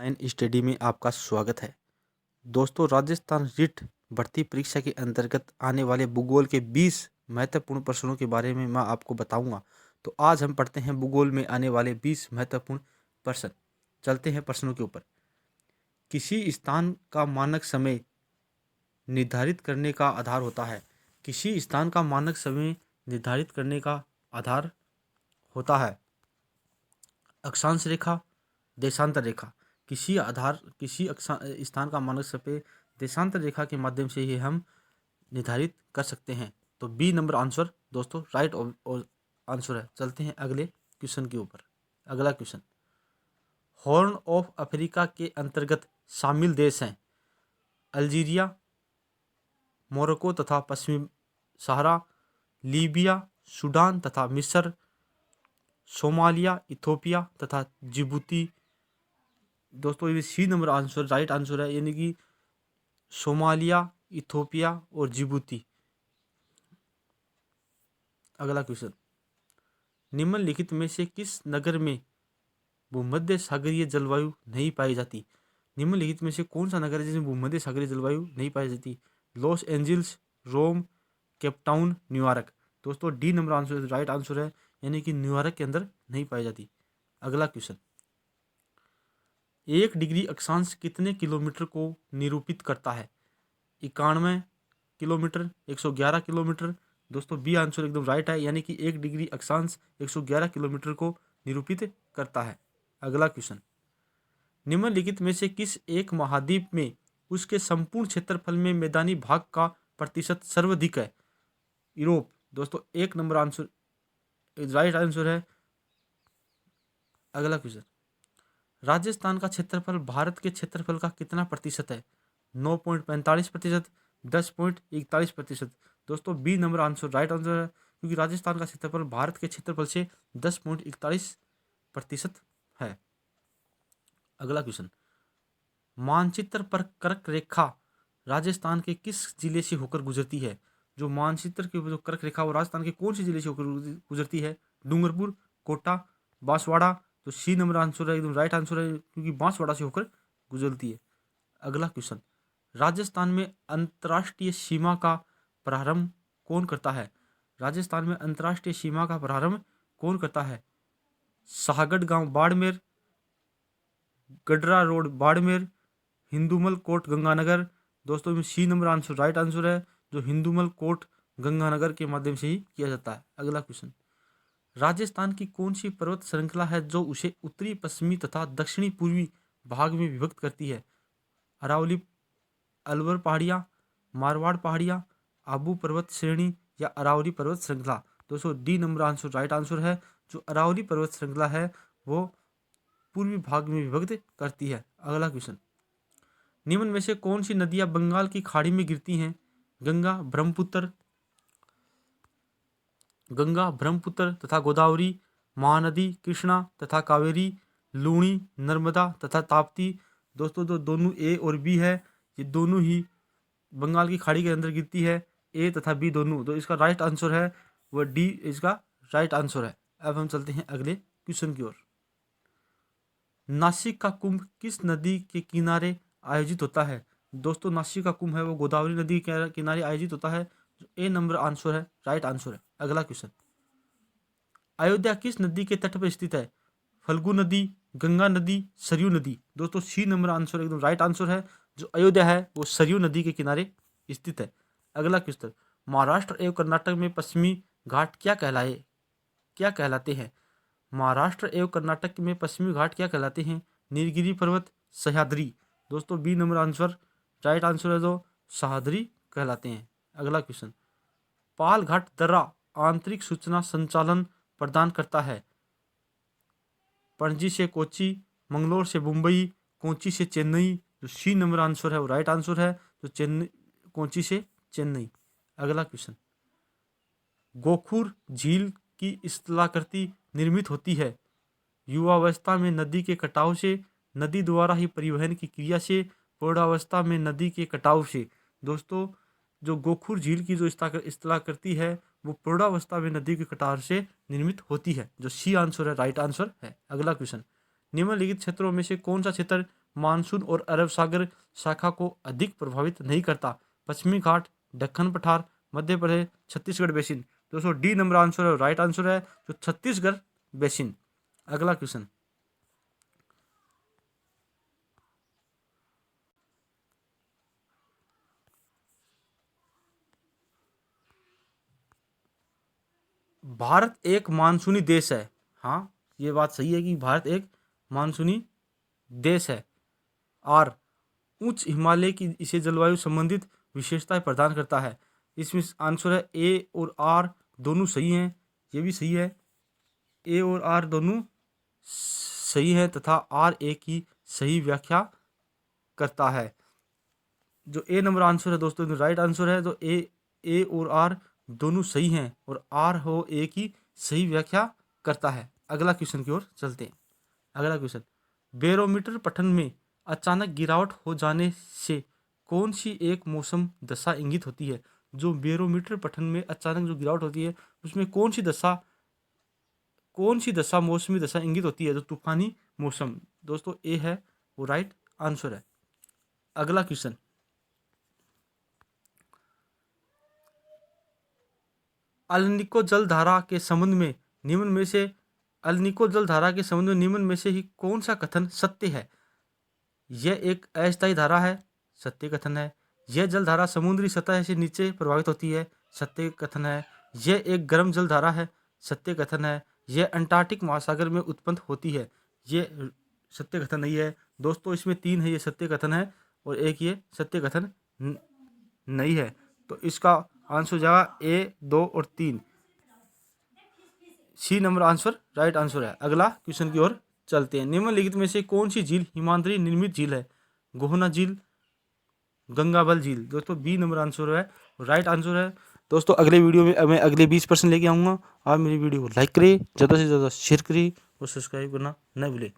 Online study में आपका स्वागत है। दोस्तों, राजस्थान रिट भर्ती परीक्षा के अंतर्गत आने वाले भूगोल के 20 महत्वपूर्ण प्रश्नों के बारे में मैं आपको बताऊंगा। तो आज हम पढ़ते हैं भूगोल में आने वाले 20 महत्वपूर्ण प्रश्न। चलते हैं प्रश्नों के ऊपर। किसी स्थान का मानक समय निर्धारित करने का आधार होता है। किसी स्थान का मानक समय निर्धारित करने का आधार होता है अक्षांश रेखा, देशांतर रेखा। किसी स्थान का मानक समय देशांतर रेखा के माध्यम से ही हम निर्धारित कर सकते हैं। तो बी नंबर आंसर दोस्तों राइट आंसर है। चलते हैं अगले क्वेश्चन के ऊपर। अगला क्वेश्चन, हॉर्न ऑफ अफ्रीका के अंतर्गत शामिल देश हैं अल्जीरिया, मोरक्को तथा पश्चिमी सहारा, लीबिया, सूडान तथा मिस्र, सोमालिया, इथोपिया तथा जिबूती। दोस्तों ये C number answer right answer है, यानी कि सोमालिया, इथोपिया और जिबूती। अगला क्वेश्चन, निम्नलिखित में से किस नगर में भूमध्य सागरीय जलवायु नहीं पाई जाती। निम्नलिखित में से कौन सा नगर है जिसमें भूमध्य सागरीय जलवायु नहीं पाई जाती। लॉस एंजल्स, रोम, केपटाउन, न्यूयॉर्क। दोस्तों D number answer right answer है, यानी कि न्यूयॉर्क के अंदर नहीं पाई जाती। अगला क्वेश्चन, 1 डिग्री अक्षांश कितने किलोमीटर को निरूपित करता है। 91 किलोमीटर, 111 किलोमीटर। दोस्तों बी आंसर एकदम राइट है, यानी कि 1 डिग्री अक्षांश 111 किलोमीटर को निरूपित करता है। अगला क्वेश्चन, निम्नलिखित में से किस एक महाद्वीप में उसके संपूर्ण क्षेत्रफल में मैदानी भाग का प्रतिशत सर्वाधिक है। यूरोप। दोस्तों 1 नंबर आंसर राइट आंसर है। अगला क्वेश्चन, राजस्थान का क्षेत्रफल भारत के क्षेत्रफल का कितना प्रतिशत है। 9.45%, 10.41%। दोस्तों B number answer right answer है, क्योंकि राजस्थान का क्षेत्रफल भारत के क्षेत्रफल से 10.41% है। अगला क्वेश्चन, मानचित्र पर कर्क रेखा राजस्थान के किस जिले से होकर गुजरती है। जो मानचित्र की जो कर्क रेखा वो राजस्थान के कौन से जिले से होकर गुजरती है। डूंगरपुर, कोटा, बांसवाड़ा। तो सी नंबर आंसर है, एकदम राइट आंसर है, क्योंकि बांसवाड़ा से होकर गुजरती है। अगला क्वेश्चन, राजस्थान में अंतर्राष्ट्रीय सीमा का प्रारंभ कौन करता है। राजस्थान में अंतर्राष्ट्रीय सीमा का प्रारंभ कौन करता है। शाहगढ़ गांव बाड़मेर, गडरा रोड बाड़मेर, हिंदुमल कोट गंगानगर। दोस्तों में C number answer right answer है, जो हिंदुमल कोट गंगानगर के माध्यम से ही किया जाता है। अगला क्वेश्चन, राजस्थान की कौन सी पर्वत श्रृंखला है जो उसे उत्तरी पश्चिमी तथा दक्षिणी पूर्वी भाग में विभक्त करती है। अरावली, अलवर पहाड़ियाँ, मारवाड़ पहाड़ियाँ, आबू पर्वत श्रेणी या अरावली पर्वत श्रृंखला। दोस्तों D number answer right answer है, जो अरावली पर्वत श्रृंखला है वो पूर्वी भाग में विभक्त करती है। अगला क्वेश्चन, निम्न में से कौन सी नदियां बंगाल की खाड़ी में गिरती हैं। गंगा, ब्रह्मपुत्र तथा गोदावरी, महानदी कृष्णा तथा कावेरी, लूणी, नर्मदा तथा ताप्ती। दोस्तों जो दोनों ए और बी है, ये दोनों ही बंगाल की खाड़ी के अंदर गिरती है। ए तथा बी दोनों। तो इसका राइट आंसर है वह डी इसका राइट आंसर है। अब हम चलते हैं अगले क्वेश्चन की ओर। नासिक का कुंभ किस नदी के किनारे आयोजित होता है। दोस्तों नासिक का कुंभ है वो गोदावरी नदी के किनारे आयोजित होता है। ए नंबर आंसर है, राइट आंसर है। अगला क्वेश्चन, अयोध्या किस नदी के तट पर स्थित है। फल्गु नदी, गंगा नदी, सरयू नदी। दोस्तों सी नंबर आंसर एकदम राइट आंसर है, जो अयोध्या है वो सरयू नदी के किनारे स्थित है। अगला क्वेश्चन, महाराष्ट्र एवं कर्नाटक में पश्चिमी घाट क्या कहलाते हैं। महाराष्ट्र एवं कर्नाटक में पश्चिमी घाट क्या कहलाते हैं। नीलगिरी पर्वत, सह्याद्री। दोस्तों B number answer right answer है, जो सह्याद्री कहलाते हैं। अगला क्वेश्चन, पाल घाट दर्रा आंतरिक सूचना संचालन प्रदान करता है। पणजी से कोच्चि, मंगलोर से मुंबई, कोच्चि से चेन्नई। जो सी नंबर आंसर है वो राइट आंसर है, तो कोच्चि से चेन्नई। अगला क्वेश्चन, गोखुर झील की स्थलाकृति निर्मित होती है। युवावस्था में नदी के कटाव से, नदी द्वारा ही परिवहन की क्रिया से, प्रौढ़ावस्था में नदी के कटाव से। दोस्तों जो गोखुर झील की जो स्थलाकृति है वो प्रौढ़ावस्था में नदी के कटाव से निर्मित होती है, जो सी आंसर है, राइट आंसर है। अगला क्वेश्चन, निम्नलिखित क्षेत्रों में से कौन सा क्षेत्र मानसून और अरब सागर शाखा को अधिक प्रभावित नहीं करता? पश्चिमी घाट, दक्कन पठार, मध्य प्रदेश, छत्तीसगढ़ बेसिन। दोस्तों डी नंबर आंसर है, राइट आंसर है जो छत्तीसगढ़ बेसिन। अगला क्वेश्चन, भारत एक मानसूनी देश है। हाँ, ये बात सही है कि भारत एक मानसूनी देश है और उच्च हिमालय की इसे जलवायु संबंधित विशेषताएं प्रदान करता है। इसमें आंसर है ए और आर दोनों सही हैं, ये भी सही है, ए और आर दोनों सही है तथा आर ए की सही व्याख्या करता है। जो ए नंबर आंसर है दोस्तों राइट आंसर है, तो ए और आर दोनों सही हैं और आर हो ए की सही व्याख्या करता है। अगला क्वेश्चन की ओर चलते हैं। अगला क्वेश्चन, बैरोमीटर पठन में अचानक गिरावट हो जाने से कौन सी एक मौसम दशा इंगित होती है? जो बैरोमीटर पठन में अचानक जो गिरावट होती है उसमें कौन सी दशा मौसमी दशा इंगित होती है? जो तूफानी मौसम। दोस्तों ए है वो राइट आंसर है। अगला क्वेश्चन, अल्निको जलधारा के संबंध में निम्न में से ही कौन सा कथन सत्य है? यह एक अस्थायी धारा है, सत्य कथन है। यह जलधारा समुद्री सतह से नीचे प्रवाहित होती है, सत्य कथन है। यह एक गर्म जलधारा है, सत्य कथन है। यह अंटार्कटिक महासागर में उत्पन्न होती है, यह सत्य कथन नहीं है। दोस्तों इसमें 3 है, ये सत्य कथन है और एक ये सत्य कथन नहीं है। तो इसका आंसर हो जाएगा ए, 2 और 3। C number answer right answer है। अगला क्वेश्चन की ओर चलते हैं। निम्नलिखित में से कौन सी झील हिमाद्री निर्मित झील है? गोहना झील, गंगाबल झील। दोस्तों बी नंबर आंसर है, राइट आंसर है। दोस्तों अगले वीडियो में मैं अगले 20% लेके आऊँगा। आप मेरी वीडियो को लाइक करिए, ज़्यादा से ज़्यादा शेयर करिए और सब्सक्राइब करना न भूलें।